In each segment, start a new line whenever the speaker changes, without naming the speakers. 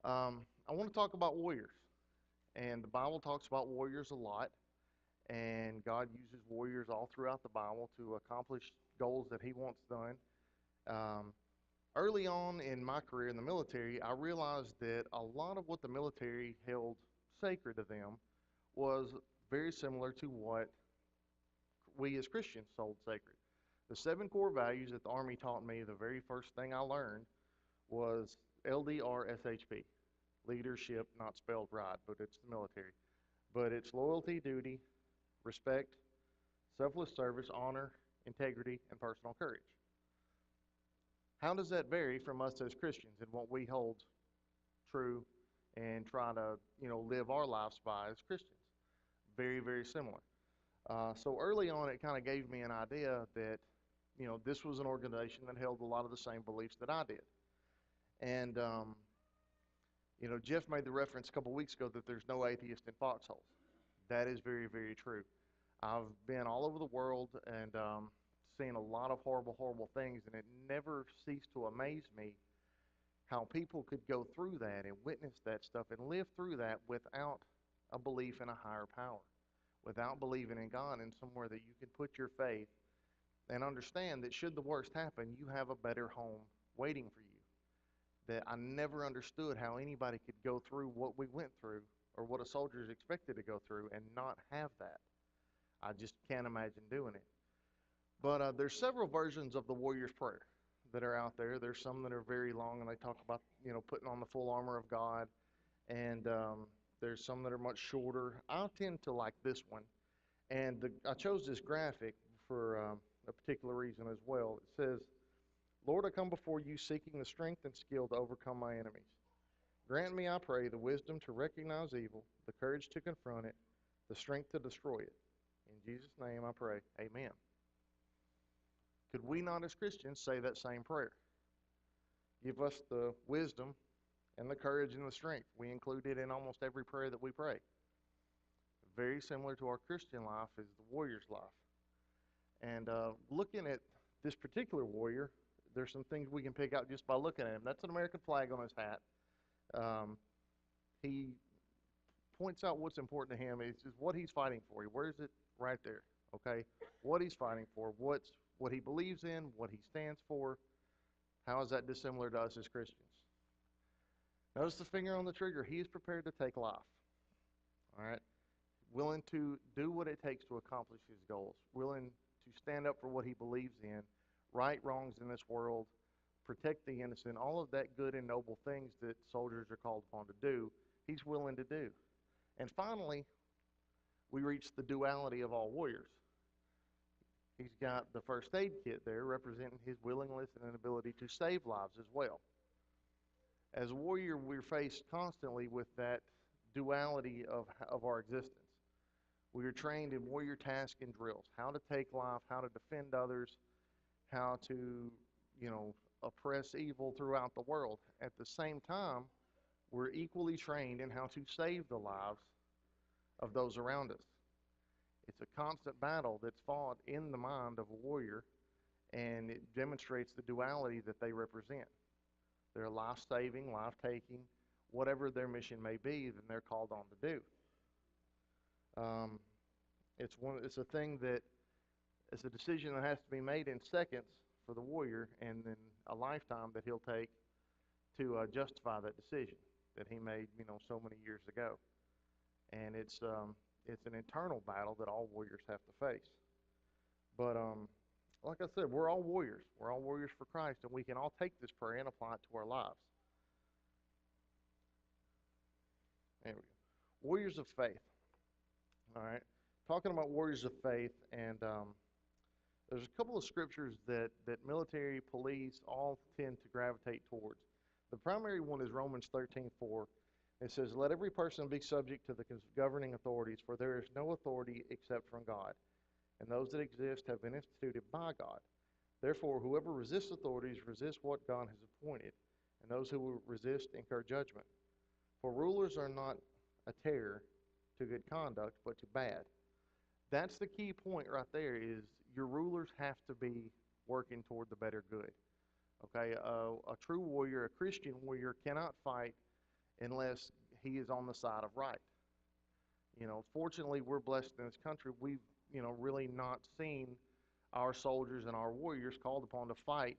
I want to talk about warriors, and the Bible talks about warriors a lot, and God uses warriors all throughout the Bible to accomplish goals that He wants done. Um, Early on in my career in the military, I realized that a lot of what the military held sacred to them was very similar to what we as Christians hold sacred. The seven core values that the Army taught me, the very first thing I learned was LDRSHP, leadership, not spelled right, but it's the military. But it's loyalty, duty, respect, selfless service, honor, integrity, and personal courage. How does that vary from us as Christians and what we hold true and try to, live our lives by as Christians? Very, very similar. So early on, it kind of gave me an idea that, this was an organization that held a lot of the same beliefs that I did. And, Jeff made the reference a couple weeks ago that there's no atheist in foxholes. That is very, very true. I've been all over the world and seen a lot of horrible, horrible things, and it never ceased to amaze me how people could go through that and witness that stuff and live through that without a belief in a higher power, without believing in God and somewhere that you can put your faith and understand that should the worst happen, you have a better home waiting for you. That I never understood how anybody could go through what we went through or what a soldier is expected to go through and not have that. I just can't imagine doing it. But there's several versions of the warrior's prayer that are out there. There's some that are very long, and they talk about, putting on the full armor of God. And there's some that are much shorter. I tend to like this one. And I chose this graphic for a particular reason as well. It says, Lord, I come before you seeking the strength and skill to overcome my enemies. Grant me, I pray, the wisdom to recognize evil, the courage to confront it, the strength to destroy it. In Jesus' name I pray, amen. Could we not as Christians say that same prayer? Give us the wisdom and the courage and the strength. We include it in almost every prayer that we pray. Very similar to our Christian life is the warrior's life. And looking at this particular warrior, there's some things we can pick out just by looking at him. That's an American flag on his hat. He points out what's important to him is what he's fighting for. He wears it right there, okay? What he's fighting for, what he believes in, what he stands for. How is that dissimilar to us as Christians? Notice the finger on the trigger. He is prepared to take life, all right? Willing to do what it takes to accomplish his goals. Willing to stand up for what he believes in, right wrongs in this world, protect the innocent, all of that good and noble things that soldiers are called upon to do, he's willing to do. And finally, we reach the duality of all warriors. He's got the first aid kit there representing his willingness and ability to save lives as well. As a warrior, we're faced constantly with that duality of our existence. We are trained in warrior tasks and drills, how to take life, how to defend others, how to, oppress evil throughout the world. At the same time, we're equally trained in how to save the lives of those around us. It's a constant battle that's fought in the mind of a warrior, and it demonstrates the duality that they represent. They're life-saving, life-taking, whatever their mission may be, then they're called on to do. It's a thing that it's a decision that has to be made in seconds for the warrior, and then a lifetime that he'll take to justify that decision that he made, so many years ago. And it's an internal battle that all warriors have to face. But like I said, we're all warriors. We're all warriors for Christ, and we can all take this prayer and apply it to our lives. There we go. Warriors of faith. All right. Talking about warriors of faith, and there's a couple of scriptures that military, police all tend to gravitate towards. The primary one is Romans 13:4. It says, let every person be subject to the governing authorities, for there is no authority except from God, and those that exist have been instituted by God. Therefore, whoever resists authorities resists what God has appointed, and those who will resist incur judgment. For rulers are not a terror to good conduct, but to bad. That's the key point right there, is your rulers have to be working toward the better good. Okay, a true warrior, a Christian warrior, cannot fight unless he is on the side of right. Fortunately, we're blessed in this country. We've, really not seen our soldiers and our warriors called upon to fight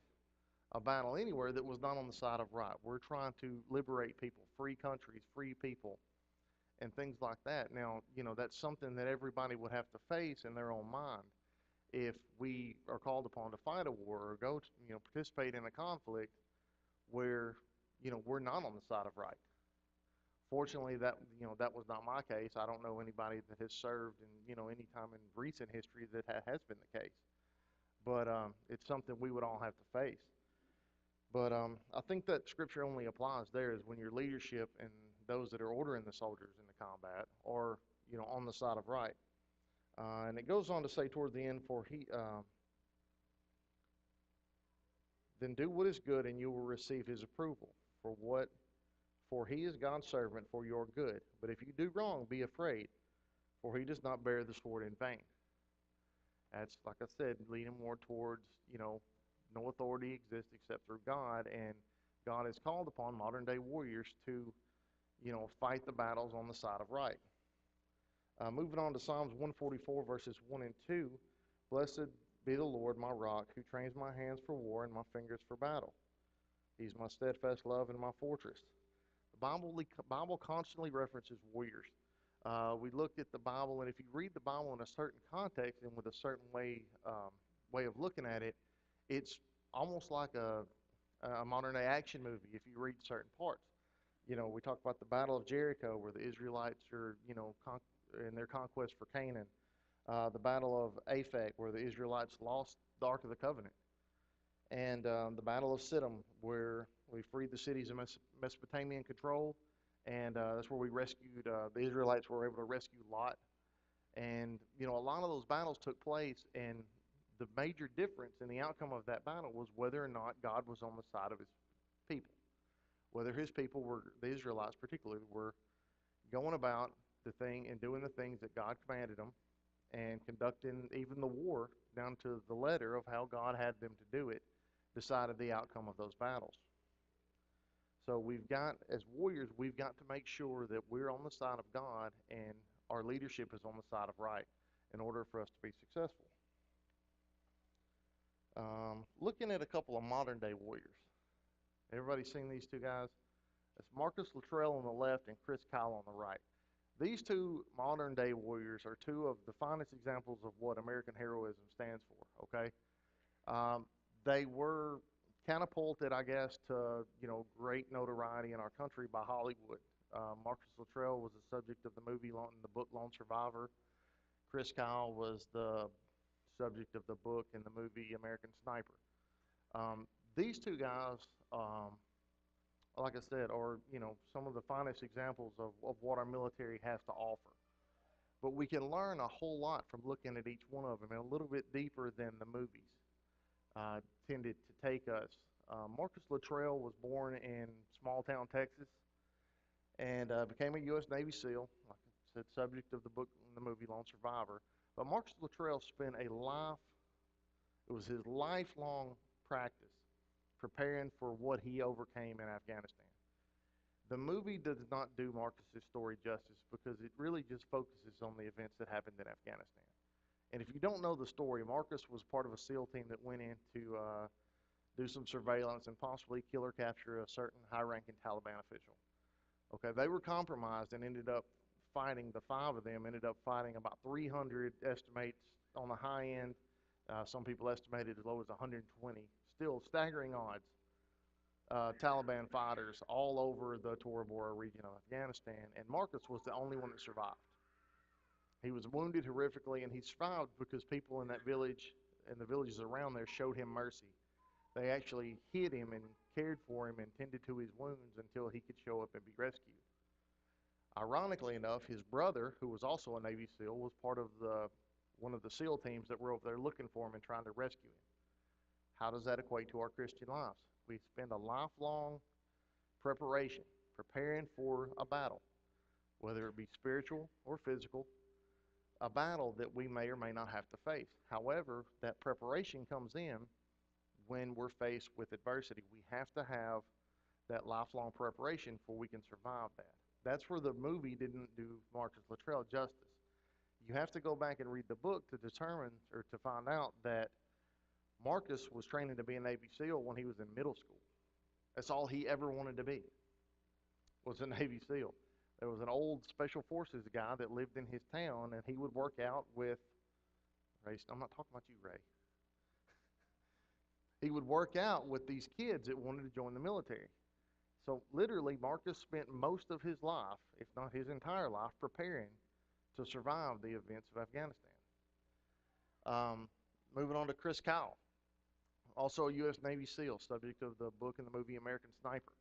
a battle anywhere that was not on the side of right. We're trying to liberate people, free countries, free people, and things like that. Now, that's something that everybody would have to face in their own mind. If we are called upon to fight a war or go to, participate in a conflict where, we're not on the side of right. Fortunately, that was not my case. I don't know anybody that has served in, any time in recent history that has been the case. But it's something we would all have to face. But I think that scripture only applies there is when your leadership and those that are ordering the soldiers into combat are, on the side of right. And it goes on to say toward the end, then do what is good, and you will receive his approval. For he is God's servant for your good. But if you do wrong, be afraid, for he does not bear the sword in vain. That's, like I said, leading more towards, no authority exists except through God, and God has called upon modern day warriors to, fight the battles on the side of right. Moving on to Psalms 144, verses 1 and 2. Blessed be the Lord, my rock, who trains my hands for war and my fingers for battle. He's my steadfast love and my fortress. The Bible constantly references warriors. We looked at the Bible, and if you read the Bible in a certain context and with a certain way of looking at it, it's almost like a modern-day action movie if you read certain parts. We talk about the Battle of Jericho, where the Israelites are, in their conquest for Canaan. The Battle of Aphek, where the Israelites lost the Ark of the Covenant. And the Battle of Siddim, where we freed the cities of Mesopotamian control, and that's where we rescued, the Israelites were able to rescue Lot. And, a lot of those battles took place, and the major difference in the outcome of that battle was whether or not God was on the side of his people. Whether his people were, the Israelites particularly, were going about the thing and doing the things that God commanded them and conducting even the war down to the letter of how God had them to do it, decided the outcome of those battles. So as warriors, we've got to make sure that we're on the side of God and our leadership is on the side of right in order for us to be successful. Looking at a couple of modern-day warriors. Everybody seen these two guys? It's Marcus Luttrell on the left and Chris Kyle on the right. These two modern-day warriors are two of the finest examples of what American heroism stands for, okay? They were catapulted, I guess, to, great notoriety in our country by Hollywood. Marcus Luttrell was the subject of the movie and the book Lone Survivor. Chris Kyle was the subject of the book and the movie American Sniper. These two guys, like I said, are, some of the finest examples of what our military has to offer. But we can learn a whole lot from looking at each one of them, and a little bit deeper than the movies tended to take us. Marcus Luttrell was born in small town Texas and became a U.S. Navy SEAL, like I said, subject of the book and the movie Lone Survivor. But Marcus Luttrell spent it was his lifelong practice preparing for what he overcame in Afghanistan. The movie does not do Marcus's story justice because it really just focuses on the events that happened in Afghanistan. And if you don't know the story, Marcus was part of a SEAL team that went in to do some surveillance and possibly kill or capture a certain high-ranking Taliban official. Okay, they were compromised and ended up fighting, the five of them ended up fighting about 300 estimates on the high end. Some people estimated as low as 120. Still staggering odds. Taliban fighters all over the Tora Bora region of Afghanistan, and Marcus was the only one that survived. He was wounded horrifically, and he survived because people in that village and the villages around there showed him mercy. They actually hid him and cared for him and tended to his wounds until he could show up and be rescued. Ironically enough, his brother, who was also a Navy SEAL, was part of one of the SEAL teams that were over there looking for him and trying to rescue him. How does that equate to our Christian lives? We spend a lifelong preparation, preparing for a battle, whether it be spiritual or physical, a battle that we may or may not have to face. However, that preparation comes in when we're faced with adversity. We have to have that lifelong preparation for we can survive that. That's where the movie didn't do Marcus Luttrell justice. You have to go back and read the book to determine or to find out that Marcus was training to be a Navy SEAL when he was in middle school. That's all he ever wanted to be, was a Navy SEAL. There was an old Special Forces guy that lived in his town, and he would work out with Ray. I'm not talking about you, Ray. He would work out with these kids that wanted to join the military. So literally, Marcus spent most of his life, if not his entire life, preparing to survive the events of Afghanistan. Moving on to Chris Kyle, also a U.S. Navy SEAL, subject of the book and the movie American Sniper.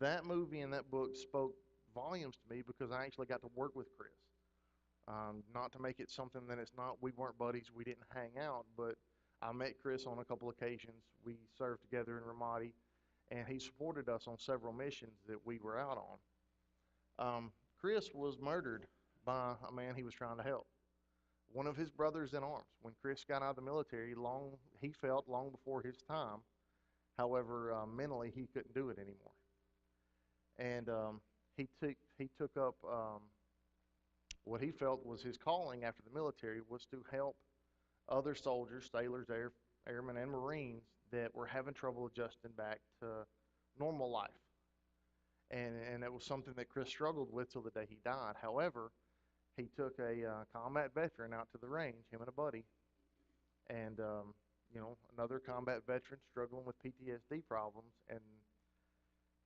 That movie and that book spoke volumes to me because I actually got to work with Chris. Not to make it something that it's not, we weren't buddies, we didn't hang out, but I met Chris on a couple occasions. We served together in Ramadi, and he supported us on several missions that we were out on. Chris was murdered by a man he was trying to help. One of his brothers in arms. When Chris got out of the military, he felt long before his time. However, mentally he couldn't do it anymore, and he took up what he felt was his calling after the military was to help other soldiers, sailors, airmen, and Marines that were having trouble adjusting back to normal life. And it was something that Chris struggled with till the day he died. However, he took a combat veteran out to the range, him and a buddy, and another combat veteran struggling with PTSD problems. And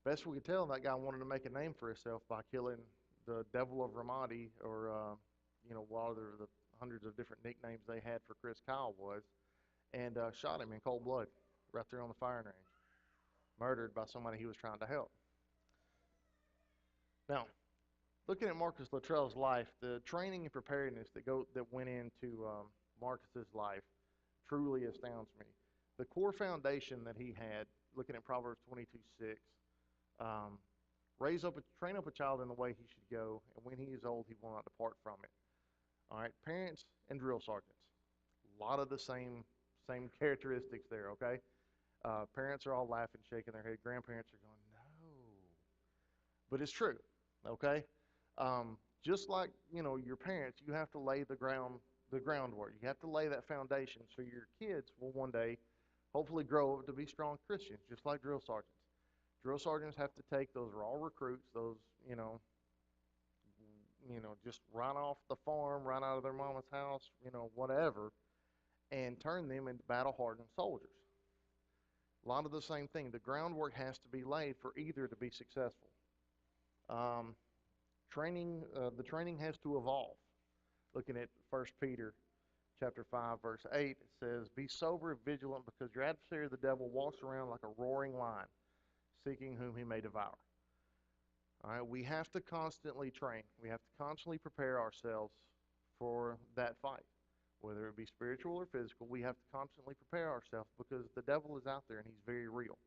best we could tell, that guy wanted to make a name for himself by killing the Devil of Ramadi, or while there were the hundreds of different nicknames they had for Chris Kyle was, and shot him in cold blood right there on the firing range, murdered by somebody he was trying to help. Now, looking at Marcus Luttrell's life, the training and preparedness that went into Marcus's life truly astounds me. The core foundation that he had, looking at Proverbs 22:6, train up a child in the way he should go, and when he is old, he will not depart from it. All right, parents and drill sergeants, a lot of the same characteristics there. Okay, parents are all laughing, shaking their head. Grandparents are going, no, but it's true. Okay, just like your parents, you have to lay the groundwork. You have to lay that foundation so your kids will one day hopefully grow up to be strong Christians, just like drill sergeants. Drill sergeants have to take those raw recruits, those just right off the farm, right out of their mama's house, whatever, and turn them into battle-hardened soldiers. A lot of the same thing. The groundwork has to be laid for either to be successful. The training has to evolve. Looking at 1 Peter chapter 5, verse 8, it says, "Be sober and vigilant, because your adversary, the devil, walks around like a roaring lion, seeking whom he may devour." All right, we have to constantly train. We have to constantly prepare ourselves for that fight, whether it be spiritual or physical. We have to constantly prepare ourselves because the devil is out there and he's very real,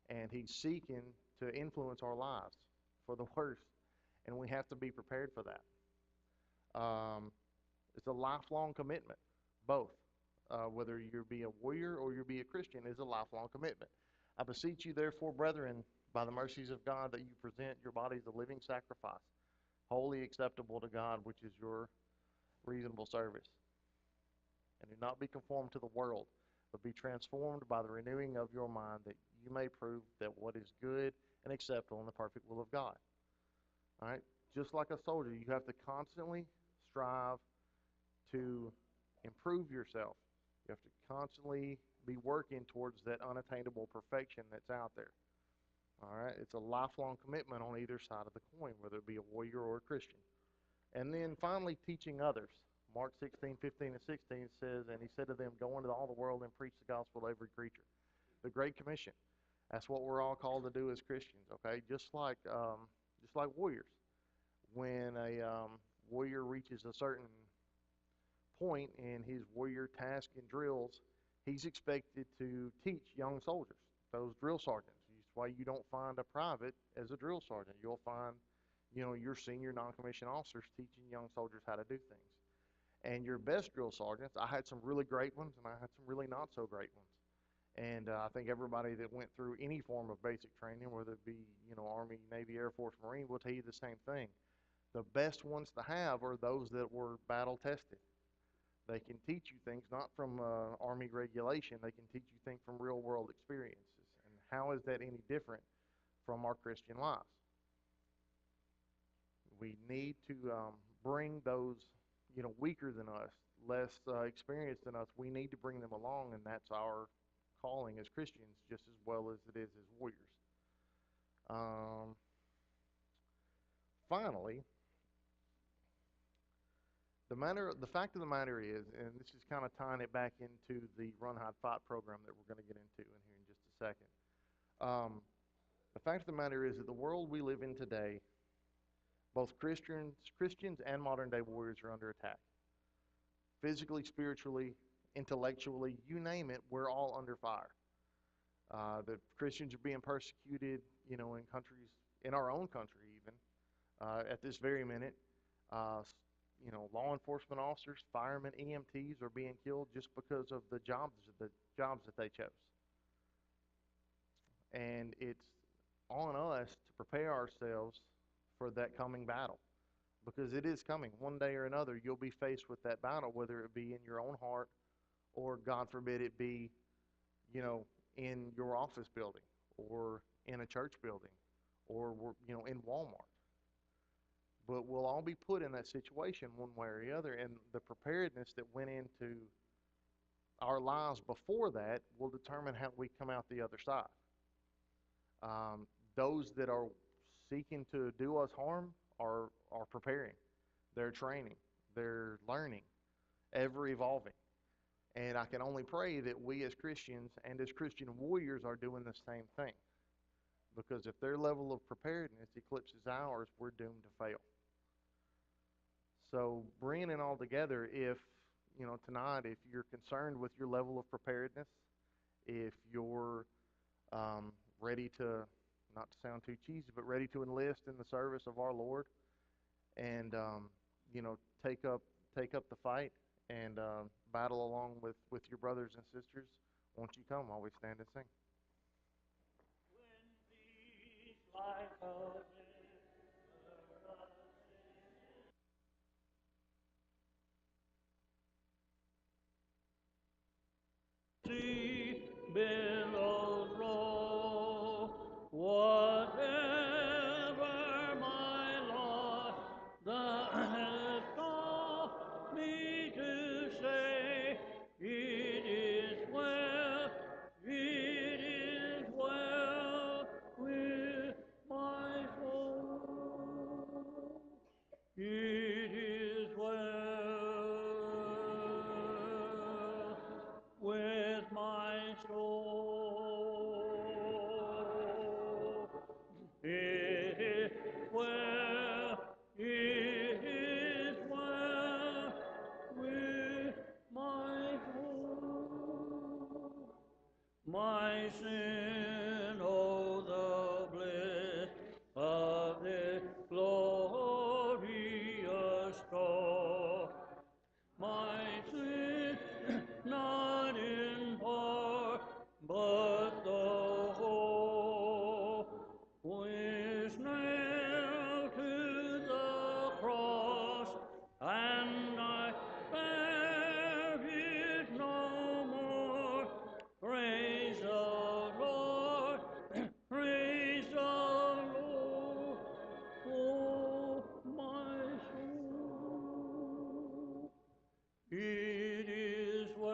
and he's seeking to influence our lives for the worst, and we have to be prepared for that. It's a lifelong commitment, both. Whether you be a warrior or you be a Christian is a lifelong commitment. I beseech you, therefore, brethren, by the mercies of God, that you present your bodies a living sacrifice, wholly acceptable to God, which is your reasonable service. And do not be conformed to the world, but be transformed by the renewing of your mind, that you may prove that what is good and acceptable in the perfect will of God. All right? Just like a soldier, you have to constantly strive to improve yourself. You have to constantly be working towards that unattainable perfection that's out there. All right? It's a lifelong commitment on either side of the coin, whether it be a warrior or a Christian. And then finally, teaching others. Mark 16:15 and 16 says, "And he said to them, go into all the world and preach the gospel to every creature." The Great Commission. That's what we're all called to do as Christians, okay? Just like warriors. When a warrior reaches a certain point in his warrior task and drills, he's expected to teach young soldiers, those drill sergeants. That's why you don't find a private as a drill sergeant. You'll find, your senior non-commissioned officers teaching young soldiers how to do things. And your best drill sergeants, I had some really great ones, and I had some really not so great ones. And I think everybody that went through any form of basic training, whether it be, Army, Navy, Air Force, Marine, will tell you the same thing. The best ones to have are those that were battle tested. They can teach you things not from Army regulation. They can teach you things from real world experiences. And how is that any different from our Christian lives? We need to bring those, weaker than us, less experienced than us. We need to bring them along, and that's our calling as Christians, just as well as it is as warriors. Um, Finally, the fact of the matter is, and this is kind of tying it back into the Run, Hide, Fight program that we're going to get into in here in just a second. The fact of the matter is that the world we live in today, both Christians and modern day warriors are under attack. Physically, spiritually, intellectually, you name it, we're all under fire. The Christians are being persecuted, in countries, in our own country even, at this very minute. Law enforcement officers, firemen, EMTs are being killed just because of the jobs that they chose. And it's on us to prepare ourselves for that coming battle, because it is coming. One day or another, you'll be faced with that battle, whether it be in your own heart or, God forbid, it be, in your office building or in a church building or, in Walmart. But we'll all be put in that situation one way or the other, and the preparedness that went into our lives before that will determine how we come out the other side. Those that are seeking to do us harm are preparing. They're training. They're learning, ever evolving. And I can only pray that we as Christians and as Christian warriors are doing the same thing. Because if their level of preparedness eclipses ours, we're doomed to fail. So bringing it all together, if, tonight, if you're concerned with your level of preparedness, if you're ready to, not to sound too cheesy, but ready to enlist in the service of our Lord and, take up the fight and battle along with your brothers and sisters, won't you come while we stand and sing?
Sea billows roll, whatever my lot has taught me to say, it is well with my soul. It is well with my soul. It is well with my soul. My sin, oh, the bliss of this glorious thought. My sin, not in part, but the whole, is nailed to the cross, and I bear it no more. Praise the Lord, praise the Lord, oh my soul. It is well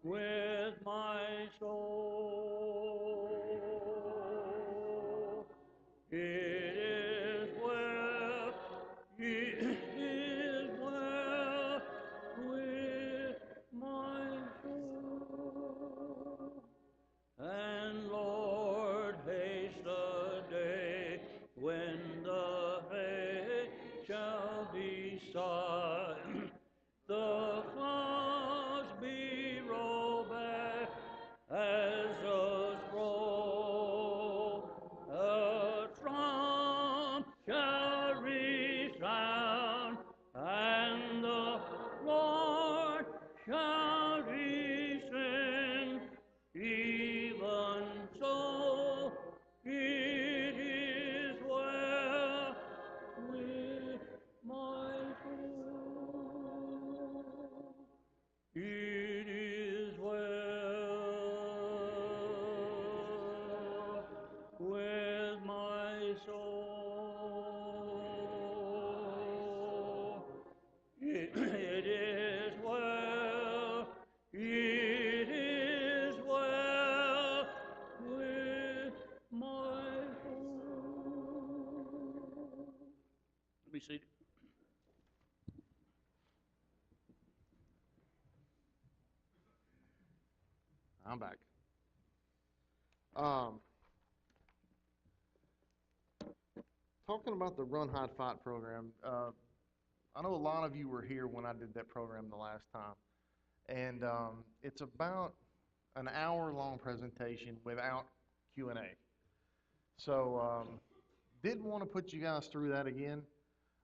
with my soul. It is well, it is well with my soul. And Lord, haste the day when the faith shall be sight. The clouds be rolled back as the scroll. A trump shall resound, and the Lord Be seated.
I'm back. Um, Talking about the Run, Hide, Fight program, I know a lot of you were here when I did that program the last time. And it's about an hour-long presentation without Q&A. So didn't want to put you guys through that again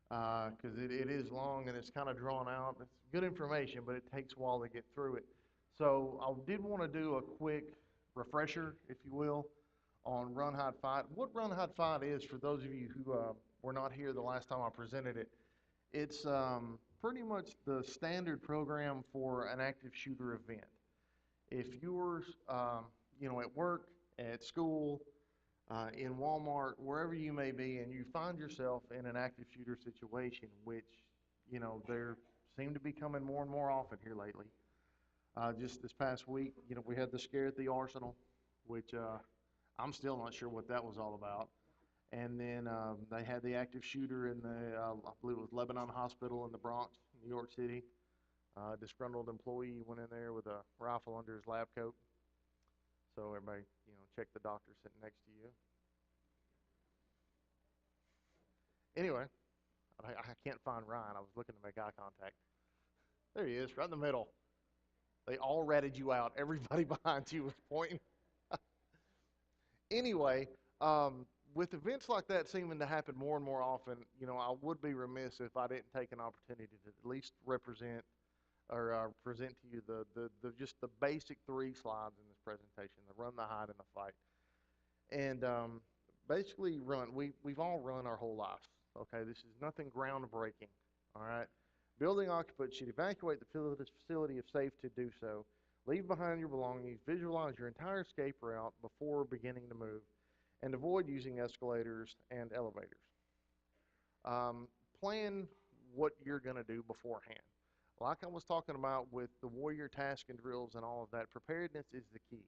because it is long and it's kind of drawn out. It's good information, but it takes a while to get through it. So I did want to do a quick refresher, if you will, on Run, Hide, Fight. What Run, Hide, Fight is, for those of you who were not here the last time I presented it, it's pretty much the standard program for an active shooter event. If you're, at work, at school, in Walmart, wherever you may be, and you find yourself in an active shooter situation, which, there seem to be coming more and more often here lately. Just this past week, we had the scare at the Arsenal, which I'm still not sure what that was all about. And then they had the active shooter in the, I believe it was Lebanon Hospital in the Bronx, New York City. Disgruntled employee went in there with a rifle under his lab coat. So everybody, check the doctor sitting next to you. Anyway, I can't find Ryan. I was looking to make eye contact. There he is, right in the middle. They all ratted you out. Everybody behind you was pointing. Anyway, with events like that seeming to happen more and more often, I would be remiss if I didn't take an opportunity to at least represent or present to you the just the basic 3 slides in this presentation: the run, the hide, and the fight. And basically, we've all run our whole lives. Okay, this is nothing groundbreaking. All right, building occupants should evacuate the facility if safe to do so. Leave behind your belongings. Visualize your entire escape route before beginning to move, and avoid using escalators and elevators. Plan what you're going to do beforehand. Like I was talking about with the warrior task and drills and all of that, preparedness is the key.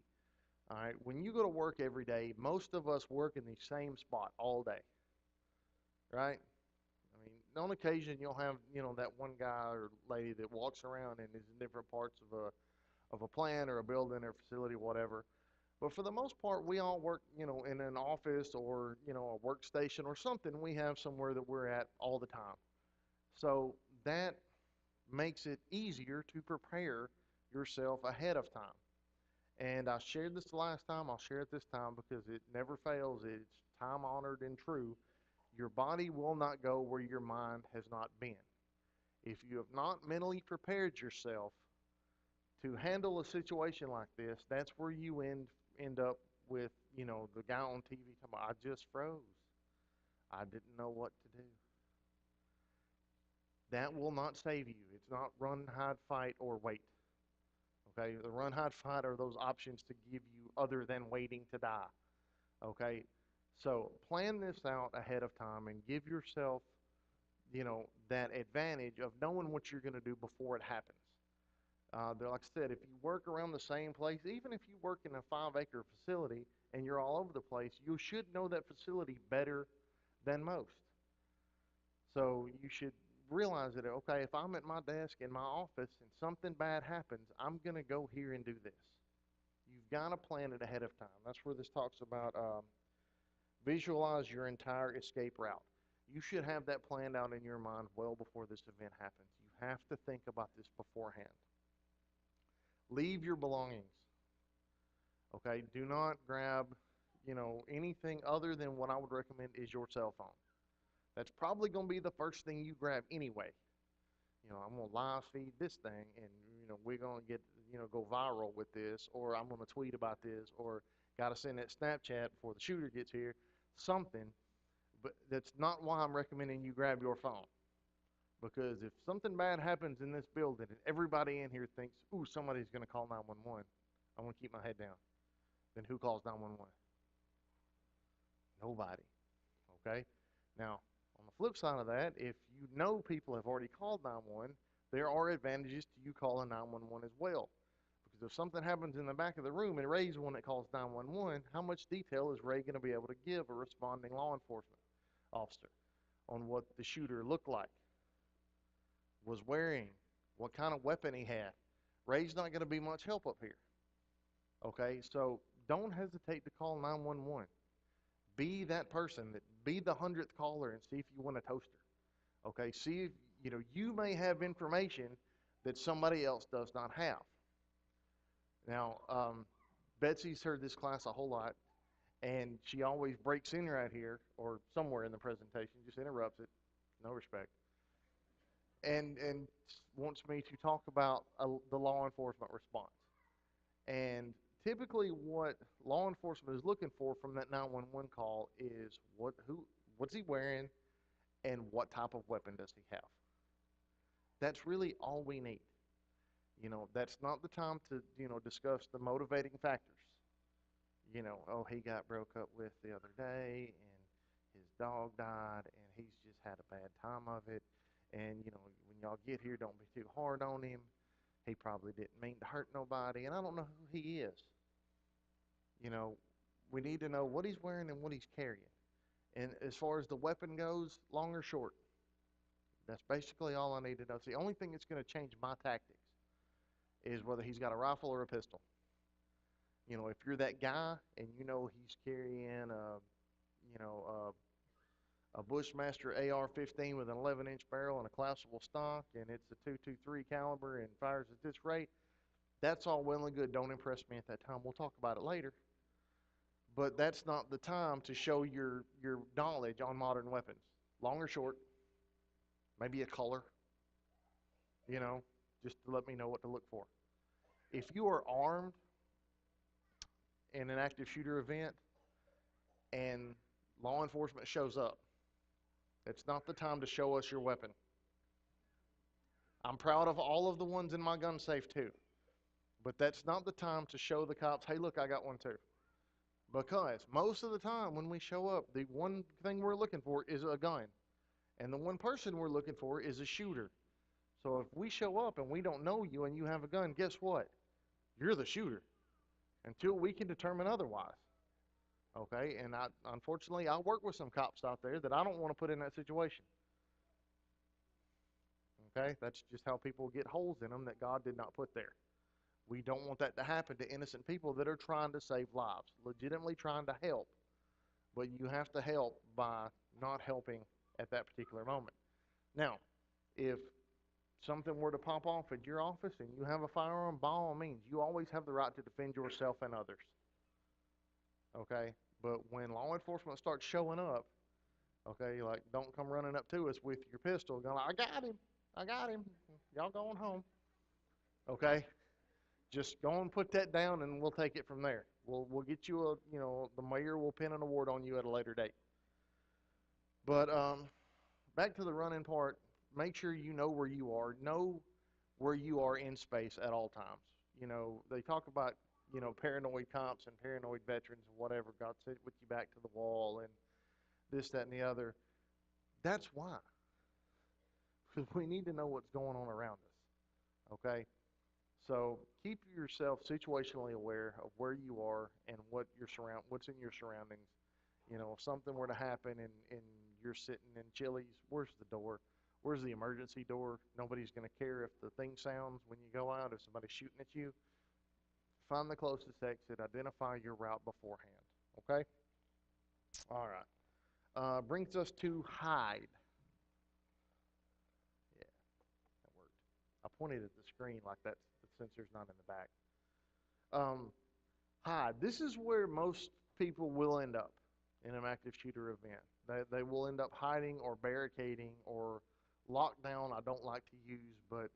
All right, when you go to work every day, most of us work in the same spot all day, right? I mean, on occasion you'll have, that one guy or lady that walks around and is in different parts of a plant or a building or facility, whatever. But for the most part, we all work, in an office or, a workstation or something. We have somewhere that we're at all the time. So that makes it easier to prepare yourself ahead of time. And I shared this the last time. I'll share it this time because it never fails. It's time honored and true. Your body will not go where your mind has not been. If you have not mentally prepared yourself to handle a situation like this, that's where you end up with, the guy on TV talking about, I just froze. I didn't know what to do. That will not save you. It's not run, hide, fight, or wait. Okay, the run, hide, fight are those options to give you other than waiting to die. Okay, so plan this out ahead of time and give yourself, that advantage of knowing what you're going to do before it happens. Like I said, if you work around the same place, even if you work in a 5-acre facility and you're all over the place, you should know that facility better than most. So you should realize that, okay, if I'm at my desk in my office and something bad happens, I'm going to go here and do this. You've got to plan it ahead of time. That's where this talks about visualize your entire escape route. You should have that planned out in your mind well before this event happens. You have to think about this beforehand. Leave your belongings. Okay, do not grab, anything other than what I would recommend is your cell phone. That's probably going to be the first thing you grab anyway. I'm going to live feed this thing and, we're going to get, go viral with this, or I'm going to tweet about this, or got to send that Snapchat before the shooter gets here, something. But that's not why I'm recommending you grab your phone. Because if something bad happens in this building and everybody in here thinks, ooh, somebody's going to call 911, I'm going to keep my head down. Then who calls 911? Nobody. Okay? Now, on the flip side of that, if you know people have already called 911, there are advantages to you calling 911 as well. Because if something happens in the back of the room and Ray's the one that calls 911, how much detail is Ray going to be able to give a responding law enforcement officer? on what the shooter looked like, was wearing, what kind of weapon he had. Ray's not going to be much help up here. Okay, so don't hesitate to call 911. Be that person, that be the 100th caller, and see if you want a toaster. Okay, see if you may have information that somebody else does not have. Now, Betsy's heard this class a whole lot, and she always breaks in right here or somewhere in the presentation, just interrupts it, no respect, and wants me to talk about the law enforcement response. And typically, what law enforcement is looking for from that 911 call is what's he wearing, and what type of weapon does he have. That's really all we need. That's not the time to discuss the motivating factors. Oh, he got broke up with the other day, and his dog died, and he's just had a bad time of it. And when y'all get here, don't be too hard on him. He probably didn't mean to hurt nobody, and I don't know who he is. We need to know what he's wearing and what he's carrying. And as far as the weapon goes, long or short, that's basically all I need to know. It's the only thing that's going to change my tactics is whether he's got a rifle or a pistol. If you're that guy and he's carrying a Bushmaster AR-15 with an 11-inch barrel and a collapsible stock, and it's a .223 caliber and fires at this rate, that's all well and good. Don't impress me at that time. We'll talk about it later. But that's not the time to show your knowledge on modern weapons. Long or short, maybe a color, just to let me know what to look for. If you are armed in an active shooter event and law enforcement shows up, it's not the time to show us your weapon. I'm proud of all of the ones in my gun safe too, but that's not the time to show the cops, hey, look, I got one too. Because most of the time when we show up, the one thing we're looking for is a gun, and the one person we're looking for is a shooter. So if we show up and we don't know you and you have a gun, guess what? You're the shooter until we can determine otherwise. Okay, and unfortunately, I work with some cops out there that I don't want to put in that situation. Okay, that's just how people get holes in them that God did not put there. We don't want that to happen to innocent people that are trying to save lives, legitimately trying to help. But you have to help by not helping at that particular moment. Now, if something were to pop off at your office and you have a firearm, by all means, you always have the right to defend yourself and others. Okay? But when law enforcement starts showing up, okay, like, don't come running up to us with your pistol going, I got him, y'all going home. Okay? Just go and put that down and we'll take it from there. We'll get you the mayor will pin an award on you at a later date. But back to the running part, make sure you know where you are. Know where you are in space at all times. They talk about, paranoid cops and paranoid veterans and whatever. God said with you back to the wall and this, that, and the other. That's why. Because we need to know what's going on around us. Okay? So keep yourself situationally aware of where you are and what's in your surroundings. If something were to happen and you're sitting in Chili's, where's the door? Where's the emergency door? Nobody's going to care if the thing sounds when you go out, if somebody's shooting at you. Find the closest exit. Identify your route beforehand. Okay? All right. Brings us to hide. Yeah, that worked. I pointed at the screen like that. The sensor's not in the back. Hide. This is where most people will end up in an active shooter event. They will end up hiding or barricading or lockdown. I don't like to use, but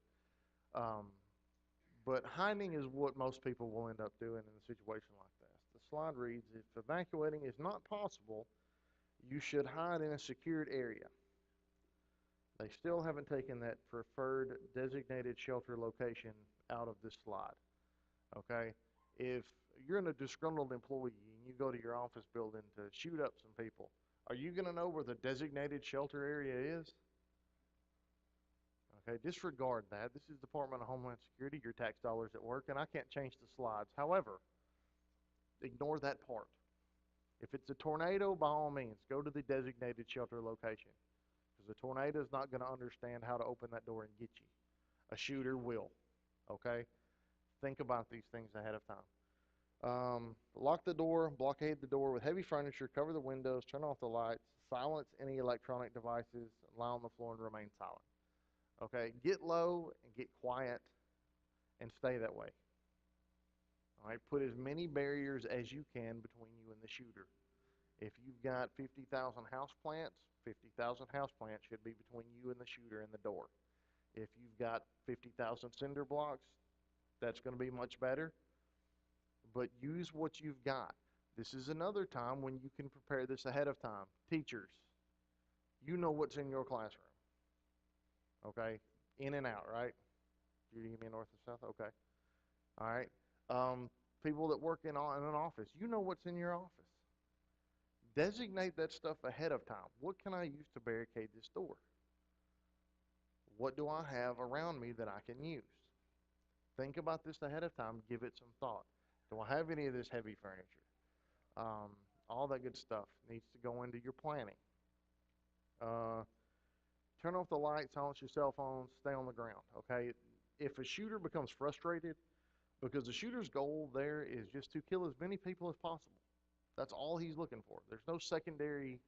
hiding is what most people will end up doing in a situation like this. The slide reads, if evacuating is not possible, you should hide in a secured area. They still haven't taken that preferred designated shelter location out of this slide. Okay? If you're a disgruntled employee and you go to your office building to shoot up some people, are you going to know where the designated shelter area is? Okay, disregard that. This is Department of Homeland Security, your tax dollars at work, and I can't change the slides. However, ignore that part. If it's a tornado, by all means, go to the designated shelter location. a tornado is not going to understand how to open that door and get you. A shooter will. Okay? Think about these things ahead of time. Lock the door, blockade the door with heavy furniture, cover the windows, turn off the lights, silence any electronic devices, lie on the floor and remain silent. Okay, get low and get quiet and stay that way. All right, put as many barriers as you can between you and the shooter. If you've got 50,000 houseplants, 50,000 houseplants should be between you and the shooter and the door. If you've got 50,000 cinder blocks, that's going to be much better. But use what you've got. This is another time when you can prepare this ahead of time. Teachers, you know what's in your classroom. Okay? In and out, right? Judy, you mean north and south? Okay. All right. People that work in an office, you know what's in your office. Designate that stuff ahead of time. What can I use to barricade this door? What do I have around me that I can use? Think about this ahead of time. Give it some thought. Do I have any of this heavy furniture? All that good stuff needs to go into your planning. Turn off the lights, silence your cell phones, stay on the ground, okay? If a shooter becomes frustrated, because the shooter's goal there is just to kill as many people as possible. That's all he's looking for. There's no secondary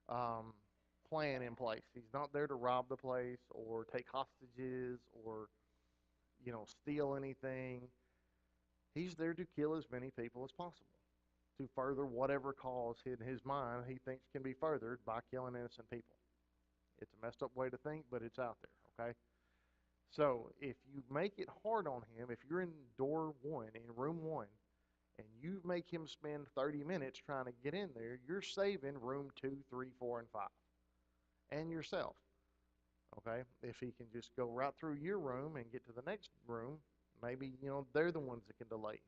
plan in place. He's not there to rob the place or take hostages or, steal anything. He's there to kill as many people as possible, to further whatever cause in his mind he thinks can be furthered by killing innocent people. It's a messed up way to think, but it's out there, okay? So if you make it hard on him, if you're in door one, in room one, and you make him spend 30 minutes trying to get in there, you're saving room 2, 3, 4, and 5, and yourself, okay? If he can just go right through your room and get to the next room, maybe, they're the ones that can delay him.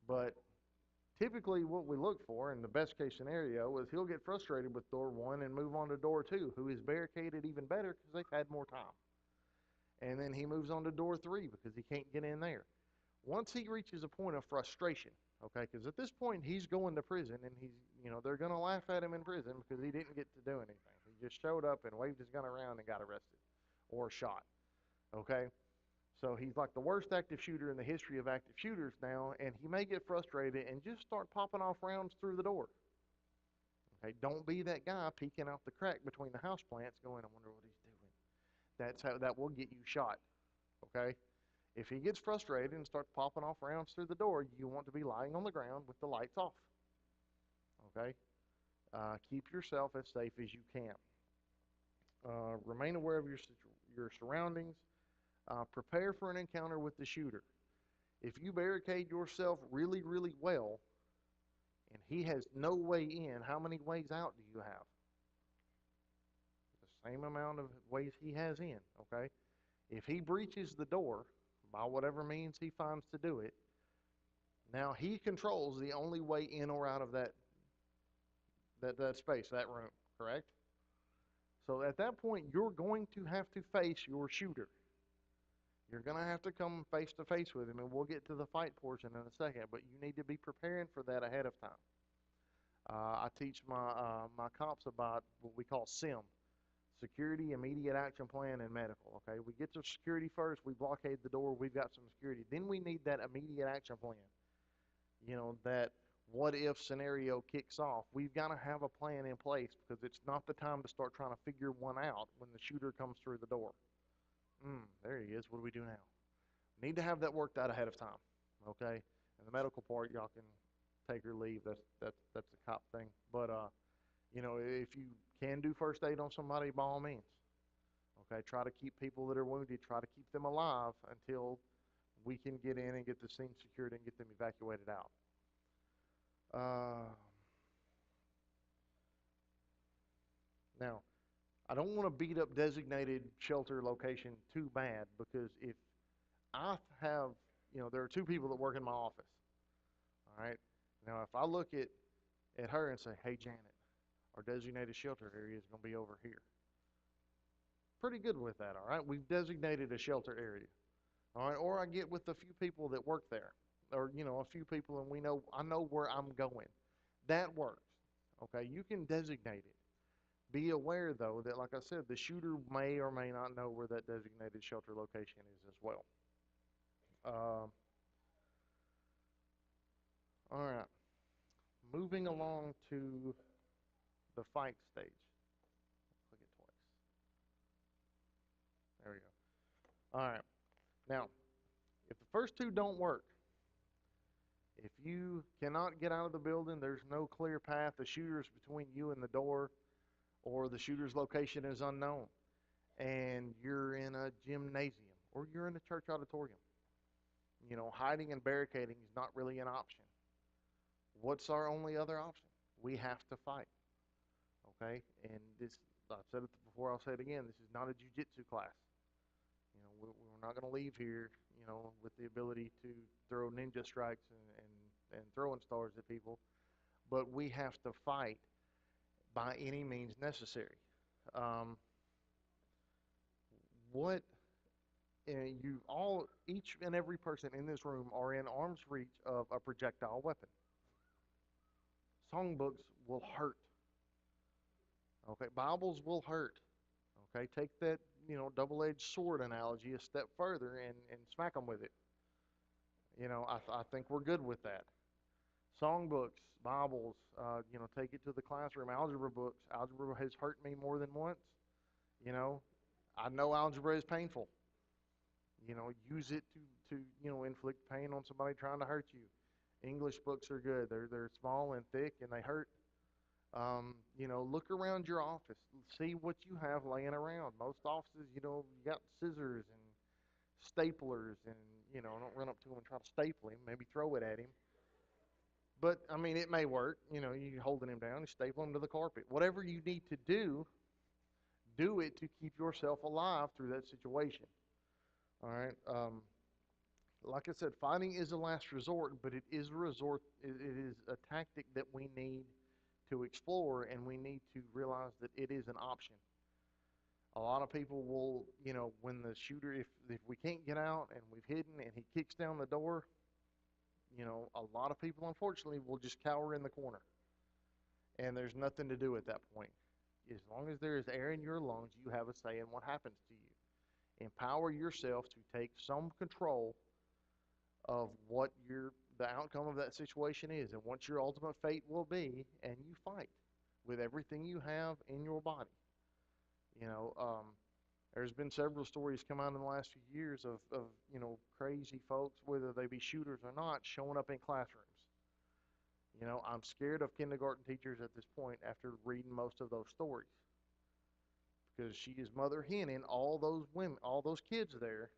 But typically what we look for in the best case scenario is he'll get frustrated with door one and move on to door two, who is barricaded even better because they've had more time. And then he moves on to door three because he can't get in there. Once he reaches a point of frustration, okay, because at this point he's going to prison and they're going to laugh at him in prison because he didn't get to do anything. He just showed up and waved his gun around and got arrested or shot, okay? So he's like the worst active shooter in the history of active shooters now, and he may get frustrated and just start popping off rounds through the door. Okay, don't be that guy peeking out the crack between the house plants going, I wonder what he's doing. That will get you shot, okay? If he gets frustrated and starts popping off rounds through the door, you want to be lying on the ground with the lights off, okay? Keep yourself as safe as you can. Remain aware of your surroundings. Prepare for an encounter with the shooter. If you barricade yourself really, really well, and he has no way in, how many ways out do you have? The same amount of ways he has in, okay? If he breaches the door, by whatever means he finds to do it, now he controls the only way in or out of that space, that room, correct? So at that point, you're going to have to face your shooter. You're going to have to come face to face with him, and we'll get to the fight portion in a second, but you need to be preparing for that ahead of time. I teach my cops about what we call SIM, Security, Immediate Action Plan, and Medical. Okay, we get to security first, we blockade the door, we've got some security. Then we need that immediate action plan. That what if scenario kicks off. We've got to have a plan in place because it's not the time to start trying to figure one out when the shooter comes through the door. There he is. What do we do now? Need to have that worked out ahead of time, okay? And the medical part, y'all can take or leave. That's the cop thing. But if you can do first aid on somebody, by all means, okay? Try to keep people that are wounded. Try to keep them alive until we can get in and get the scene secured and get them evacuated out. Now, I don't want to beat up designated shelter location too bad because if I have, there are two people that work in my office, all right? Now, if I look at her and say, hey, Janet, our designated shelter area is going to be over here. Pretty good with that, all right? We've designated a shelter area, all right? Or I get with a few people that work there or, a few people and I know where I'm going. That works, okay? You can designate it. Be aware, though, that, like I said, the shooter may or may not know where that designated shelter location is as well. All right, moving along to the fight stage. Click it twice. There we go. All right. Now, if the first two don't work, if you cannot get out of the building, there's no clear path, the shooter's between you and the door, or the shooter's location is unknown, and you're in a gymnasium or you're in a church auditorium, hiding and barricading is not really an option. What's our only other option? We have to fight. Okay? And this, I've said it before, I'll say it again. This is not a jiu-jitsu class. We're not going to leave here, with the ability to throw ninja strikes and throwing stars at people. But we have to fight by any means necessary. What you all, each and every person in this room are in arm's reach of a projectile weapon. Songbooks will hurt. Okay, Bibles will hurt. Okay, take that, double-edged sword analogy a step further and smack them with it. I think we're good with that. Songbooks, Bibles, take it to the classroom. Algebra books. Algebra has hurt me more than once. I know algebra is painful. Use it to inflict pain on somebody trying to hurt you. English books are good. They're small and thick and they hurt. Look around your office. See what you have laying around. Most offices, you got scissors and staplers and, don't run up to him and try to staple him. Maybe throw it at him. But, it may work. You're holding him down. You staple him to the carpet. Whatever you need to do it to keep yourself alive through that situation. All right? Like I said, fighting is a last resort, but it is a resort. It is a tactic that we need to explore, and we need to realize that it is an option. A lot of people will, when the shooter, if we can't get out and we've hidden and he kicks down the door, a lot of people, unfortunately, will just cower in the corner. And there's nothing to do at that point. As long as there is air in your lungs, you have a say in what happens to you. Empower yourself to take some control of what the outcome of that situation is and what your ultimate fate will be, and you fight with everything you have in your body. There's been several stories come out in the last few years of crazy folks, whether they be shooters or not, showing up in classrooms. I'm scared of kindergarten teachers at this point after reading most of those stories, because she is mother henning all those women, all those kids there,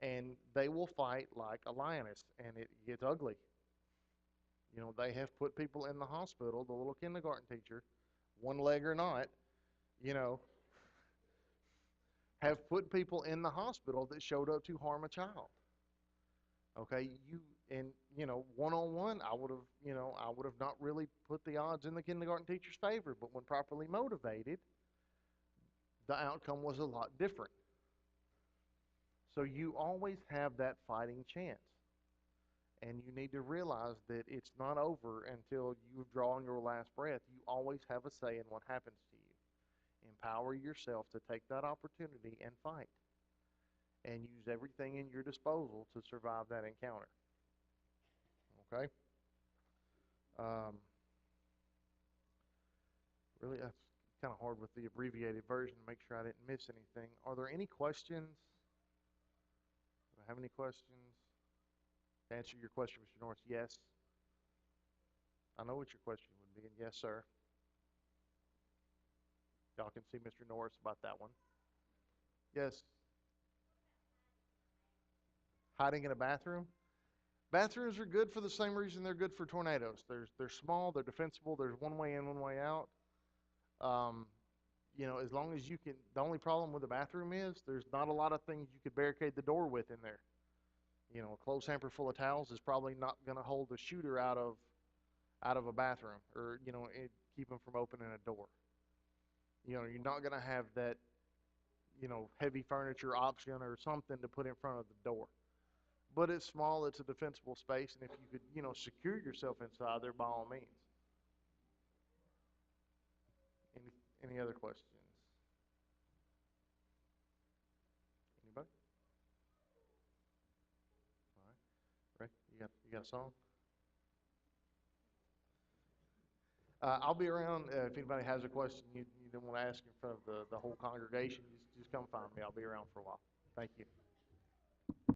and they will fight like a lioness, and it gets ugly. They have put people in the hospital, the little kindergarten teacher, one leg or not, have put people in the hospital that showed up to harm a child. Okay, one-on-one, I would have not really put the odds in the kindergarten teacher's favor, but when properly motivated, the outcome was a lot different. So you always have that fighting chance. And you need to realize that it's not over until you've drawn your last breath. You always have a say in what happens to you. Empower yourself to take that opportunity and fight. And use everything in your disposal to survive that encounter. Okay? Really, that's kind of hard with the abbreviated version to make sure I didn't miss anything. Are there any questions? Do I have any questions? To answer your question, Mr. Norris, yes. I know what your question would be, and yes, sir. Y'all can see Mr. Norris about that one. Yes. Hiding in a bathroom? Bathrooms are good for the same reason they're good for tornadoes. They're small, they're defensible, there's one way in, one way out. As long as you can, the only problem with a bathroom is there's not a lot of things you could barricade the door with in there. A clothes hamper full of towels is probably not going to hold a shooter out of a bathroom, or keep them from opening a door. You're not going to have that heavy furniture option or something to put in front of the door. But it's small, it's a defensible space, and if you could secure yourself inside there, by all means. Any other questions? Anybody? All right. Ray, you got a song? I'll be around if anybody has a question you don't want to ask in front of the whole congregation. Just come find me. I'll be around for a while. Thank you.